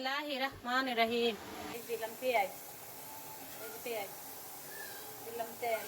বিসমিল্লাহিররহমানিররহিম। দিলাম পেঁয়াজ, দিলাম তেল,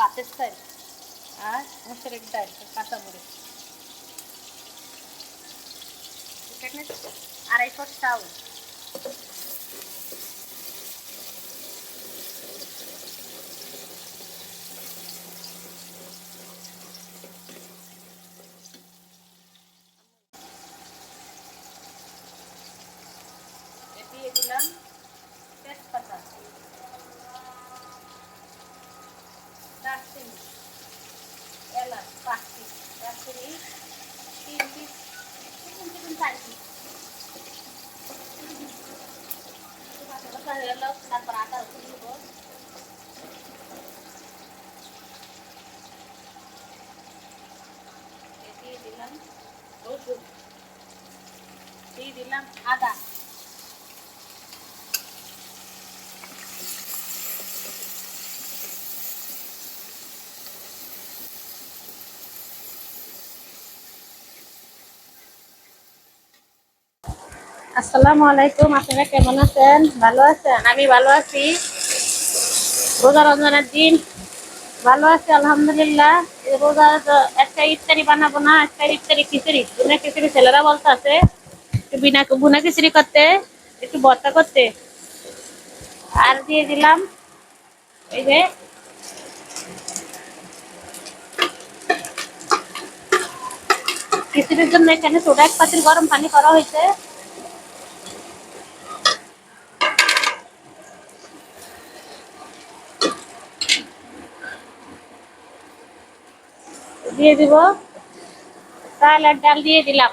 পাতের চাল আর মসুরের ডাল, কাঁচামরিচ, এখানে 250 চাউল, দিয়ে দিলাম তেজপাতা, দারচিনি, এলাচ 5 পিস, দারচিনি 3 পিস, 4 পিস, তারপর আদা রসুন দিব, দিয়ে দিলাম রসুন, দিয়ে দিলাম আদা, আসসালামু আলাইকুম। আপনারা কেমন আছেন? ভালো আছেন? আমি ভালো আছি। রোজা রমজানের দিন ভালো আছি আলহামদুলিল্লাহ। রোজা একটা ইফতারি বানাবো না, একটা ইফতারি খিচুড়ি, বুনা খিচুড়ি ছেলেরা বলতে আছে একটু বুনা খিচুড়ি করতে, একটু ভর্তা করতে। আর দিয়ে দিলাম এই যে খিচুড়ির জন্য এখানে ছোট এক পাতিল গরম পানি করা হয়েছে, দিয়ে দিব চাল আর ডাল, দিয়ে দিলাম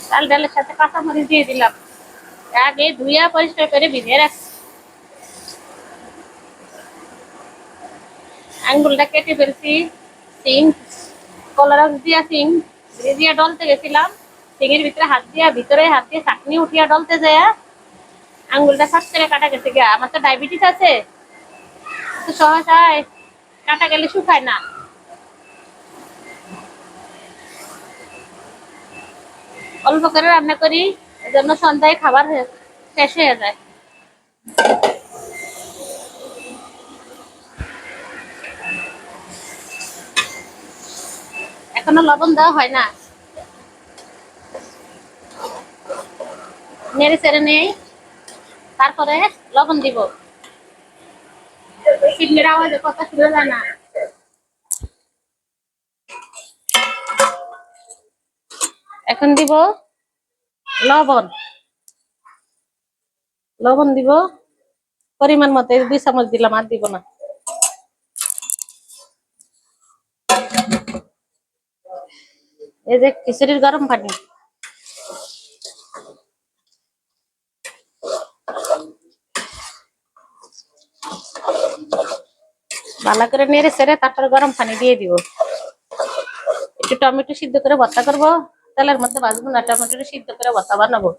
চাল ডালের সাথে কাঁচামরিচ দিয়ে দিলাম। আগে ধুইয়া পরিষ্কার করে ভিজিয়ে রাখছি। আঙ্গুলটা কেটে ফেলছি। সিং কলার দিয়া সিং ভিজিয়া ডলতে গেছিলাম, সিংয়ের ভিতরে হাত দিয়া চাটনি উঠিয়া ডলতে যায় আঙ্গুলটা ফাঁস করে কাটা গেছে গিয়া। আমার তো ডায়াবেটিস আছে, তো সহসায় কাটা গেলে শুকায় না। অল্প করে রান্না করি, এজন্য সন্ধ্যায় খাবার শেষ হয়ে যায়। এখনো লবণ দেওয়া হয় না, নেড়ে চেড়ে নেই, তারপরে লবণ দিব। চিংড়ির আওয়াজে কথা শুনে যায় না। এখন দিব লবণ, লবণ দিব পরিমাণ মতো, 2 চামচ দিলাম, আর দিব না। এই যে খিচুড়ির গরম পানি, ভালো করে নেড়ে চেড়ে তারপরে গরম পানি দিয়ে দিব। একটু টমেটো সিদ্ধ করে ভর্তা করবো, তেলের মধ্যে ভাজবো না, টমেটো সিদ্ধ করে ভর্তা বানাবো।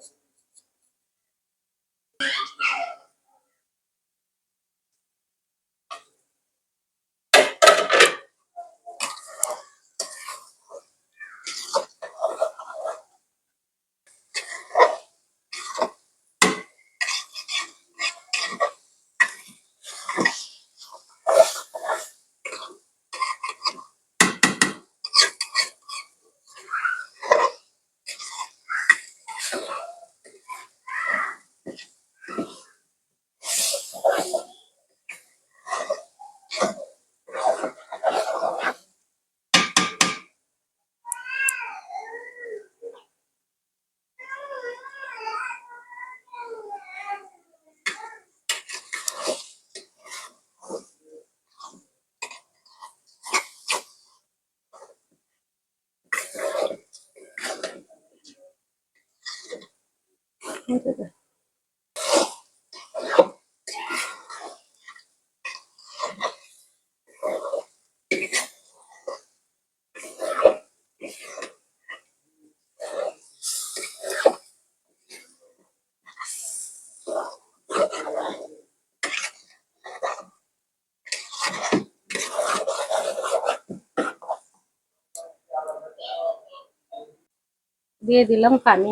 দিয়ে দিলাম পানি।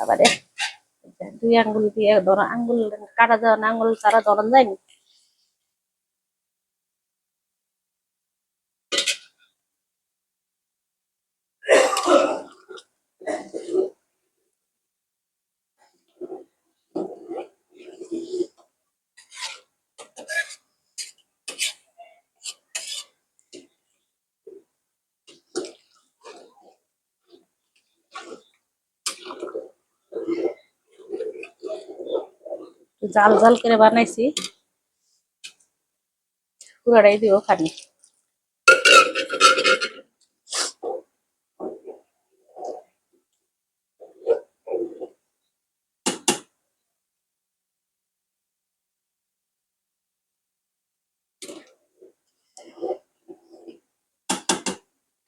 আবারে 2 আঙ্গুল দিয়ে ধরো, আঙ্গুল কাটা যাওয়া না, আঙ্গুল ছাড়া ধরন যায়নি। জাল জাল করে বানাইছি, পুরাটাই দিব পানি।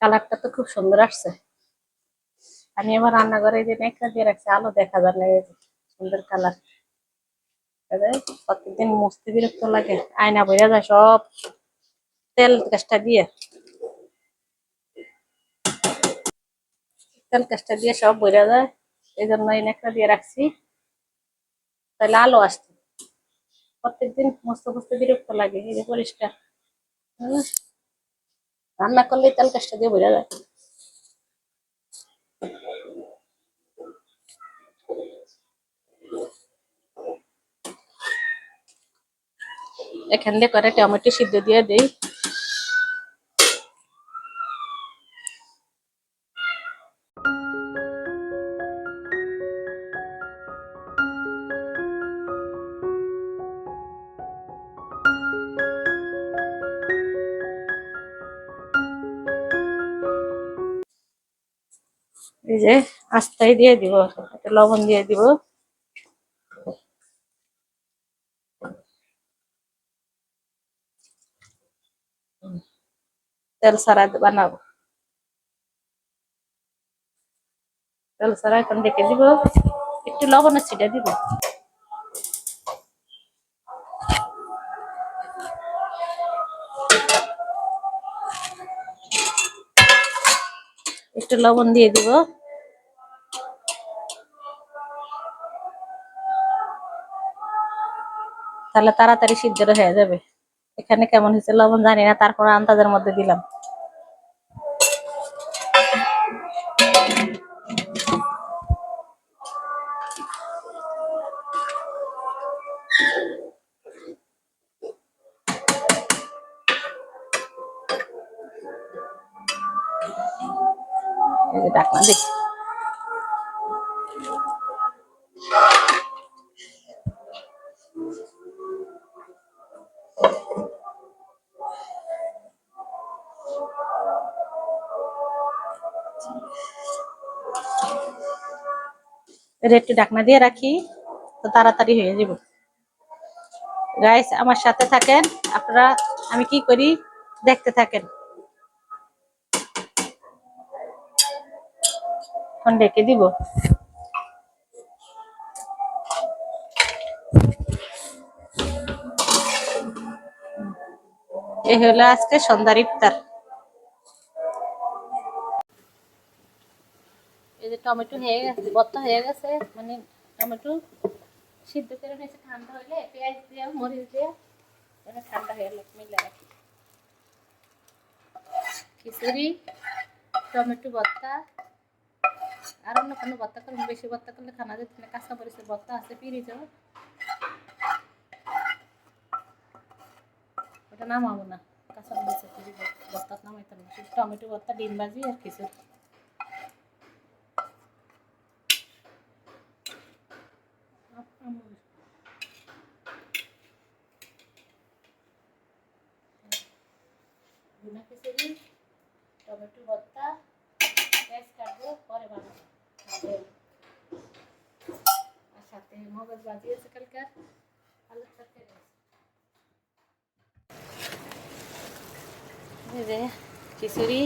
কালারটা তো খুব সুন্দর আসছে। আমি আমার রান্নাঘরে যে নেকড়া দিয়ে রাখছি, আলো দেখা যায় না, সুন্দর কালার। প্রত্যেকদিন মুছতে বিরক্ত লাগে, আয়না বইয়া যায় সব তেল কাজটা দিয়ে, তেল কাজটা দিয়ে সব বইয়া যায়। এই জন্য এই নেকড়া দিয়ে রাখছি, তাহলে আলো আসছে। প্রত্যেকদিন মুছতে মুছতে বিরক্ত লাগে। এই যে পরিষ্কার রান্না করলে তেল কাজটা দিয়ে বইয়া যায়। এখান দিয়ে করে টমেটো সিদ্ধ দিয়ে দেই। এই যে আস্তাই দিয়ে দিব, একটা লবণ দিয়ে দিব। তেল ছাড়া বানাবো, তেল ছাড়া এখন ডেকে দিব, একটু লবণের ছিটা দিব। একটু লবণ দিয়ে দিব, তাহলে তাড়াতাড়ি সিদ্ধ হয়ে যাবে। এখানে কেমন হয়েছে লবণ জানি না, তারপর আন্দাজের মধ্যে দিলাম। এই যে ঢাকনা দিই। এটা একটু ঢাকনা দিয়ে রাখি, তো তাড়াতাড়ি হয়ে যাব। গাইস আমার সাথে থাকেন আপনারা, আমি কি করি দেখতে থাকেন। এখন ডেকে দিব। এই হলো আজকে সন্ধ্যার ইফতার। এই যে টমেটো হয়ে গেছে, ভর্তা হয়ে গেছে, মানে টমেটো সিদ্ধ করে নিয়েছে। ঠান্ডা হইলে পেঁয়াজ দিয়ে মরিচ দিয়ে ঠান্ডা হয়ে মিলে রাখি। খিচুড়ি, টমেটো ভর্তা, আর অন্য কোনো ভর্তা করুন, বেশি ভর্তা করলে খানা যেত না। কাঁচা মরিচের ভর্তা আছে পিরিজও, ওটা নামাবো না। কাঁচা মরিচের পিরিজ ভর্তা নামাইতে না, টমেটো ভর্তা, ডিম ভাজি আর খিচুড়ি। ভুনা খিচুড়ি, টমেটো ভর্তা, পেঁয়াজ কাটবো পরে বানাবো। আর সাথে মগজ ভাজি আছে কালকার, আলুর তরকারি আছে। এই যে খিচুড়ি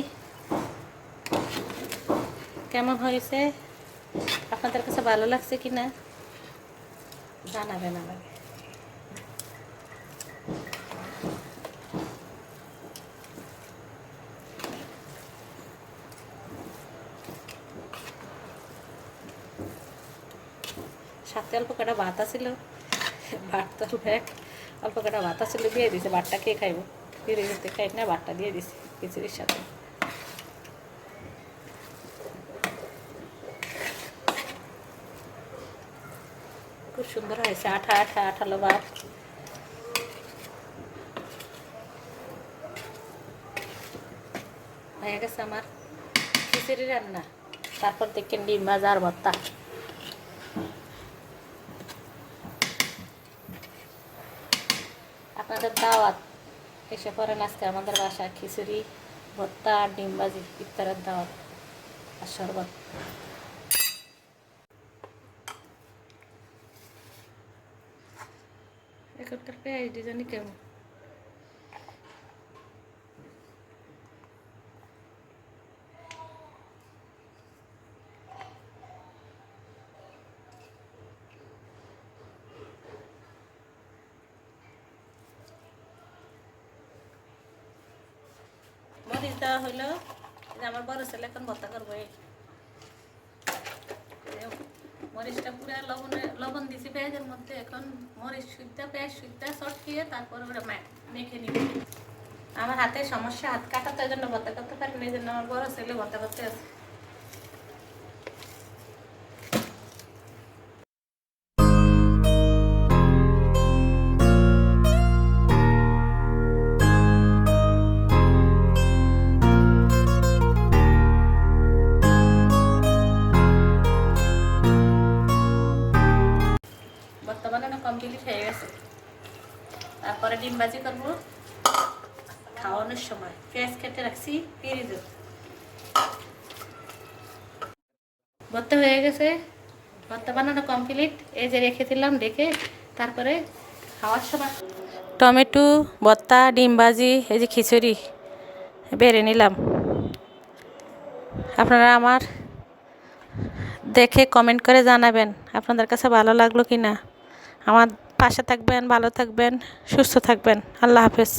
কেমন হয়েছে, আপনাদের কাছে ভালো লাগছে কিনা জানাবেন আমাকে। সাথে অল্প কটা ভাত আছিল, ভাত তো ব্যাগ অল্প কটা ভাত আছিল দিয়ে দিছে, ভাতটা কে খাইব, ফিরে যেতে খাই না, ভাতটা দিয়ে দিছি খিচুড়ির সাথে। খুব সুন্দর হয়েছে, আঠা আঠা আঠালো ভাত। হয়ে গেছে আমার খিচুড়ি রান্না। তারপর দেখেন ডিম ভাজা আর ভর্তা। আপনাদের দাওয়াত, এসে পড়েন আজকে আমাদের বাসায় খিচুড়ি, ভর্তা আর ডিম ভাজি, ইফতারের দাওয়াত আর শরবত। এখনকার পেঁয়াজ ডিজাইনই কেমন, মরিচ দেওয়া হইলো। আমার বড় ছেলে এখন ভর্তা করবো। মরিচটা পুরো লবণ দিছি পেঁয়াজের মধ্যে, এখন মরিচ সুদ্ধা পেঁয়াজ সুদ্ধা চটকিয়ে তারপর ওটা মেখে নিব। আমার হাতে সমস্যা, হাত কাটা, তো এই জন্য ভর্তা করতে পারি না, এই জন্য আমার বড় ছেলে ভর্তা করতে আছে। বর্তমানে কমপ্লিট হয়ে গেছে। তারপরে ডিম ভাজি করবো খাওয়ানোর সময়। পেঁয়াজ কেটে রাখছি ফ্রিজে। ভর্তা হয়ে গেছে, ভর্তা বানানো কমপ্লিট। এই যে রেখে দিলাম, রেখে তারপরে খাওয়ার সময় টমেটো ভর্তা, ডিম ভাজি, এই যে খিচুড়ি বেড়ে নিলাম। আপনারা আমার দেখে কমেন্ট করে জানাবেন আপনাদের কাছে ভালো লাগলো কি না। আমার পাশে থাকবেন, ভালো থাকবেন, সুস্থ থাকবেন। আল্লাহ হাফেজ।